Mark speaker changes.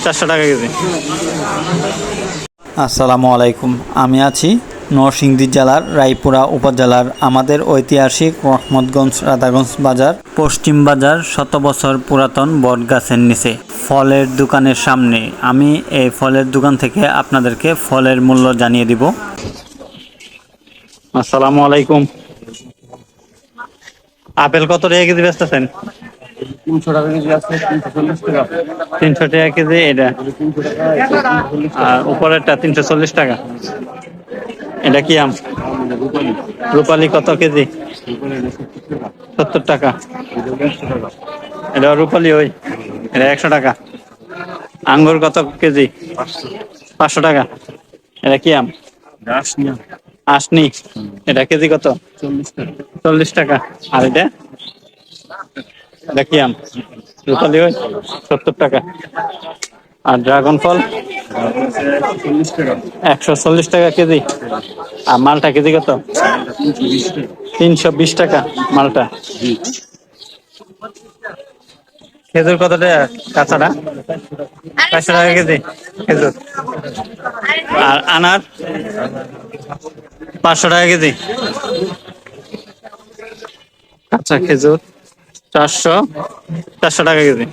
Speaker 1: 400 টাকা কেজি।
Speaker 2: আসসালামু আলাইকুম। আমি আছি নরসিংদী জেলার রায়পুরা উপজেলার আমাদের ঐতিহাসিক রহমতগঞ্জ রাধাগঞ্জ বাজার, পশ্চিম বাজার, শত বছর পুরাতন বটগাছের নিচে ফলের দোকানের সামনে। আমি এই ফলের দোকান থেকে আপনাদেরকে ফলের মূল্য জানিয়ে দিব।
Speaker 1: আসসালামু আলাইকুম। আপেল কত টাকা কেজি বেচতেছেন?
Speaker 3: 300 টাকা কেজি আছে, 340 টাকা।
Speaker 1: 300 টাকা কেজি এটা,
Speaker 3: 300 টাকা, 340 টাকা।
Speaker 1: আর উপরেরটা 340 টাকা। এটা কি আম?
Speaker 3: রূপালী,
Speaker 1: রূপালী কত কেজি?
Speaker 3: রূপালী 70 টাকা,
Speaker 1: 70 টাকা।
Speaker 3: এটা 150 টাকা।
Speaker 1: এটা রূপালী ওই, এটা 100 টাকা। আঙ্গুর কত কেজি?
Speaker 3: 500,
Speaker 1: 500 টাকা। এটা কি আম?
Speaker 3: গাছ নিয়ে
Speaker 1: আসনি, এটা কেজি কত?
Speaker 3: 40 টাকা।
Speaker 1: 40 টাকা। আর এটা, এটা কি আম? রূপালী ওই, 70 টাকা। আর ড্রাগন ফল
Speaker 3: তারপর আছে 40 টাকা,
Speaker 1: 140 টাকা কেজি। আর মালটা কেজি কত?
Speaker 3: এটা 320 টাকা।
Speaker 1: 320 টাকা মালটা।
Speaker 3: জি,
Speaker 1: খেজুর কত টাকা কাঁচাটা? 400 টাকা কেজি খেজুর। আর আনার 500 টাকা কেজি। কাঁচা খেজুর 400 টাকা কেজি।